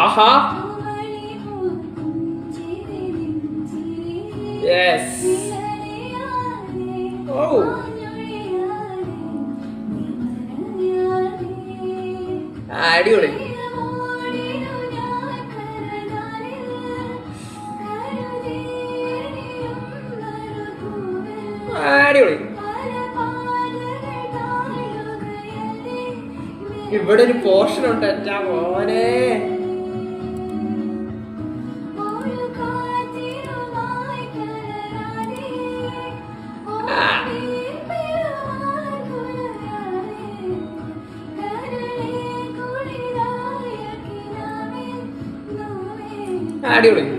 ആഹാ yes ഓ അടിപൊളി അടിപൊളി. ഇവിടെ ഒരു പോർഷൻ ഉണ്ട് എൻ്റെ മോനെ. അടിപൊളി.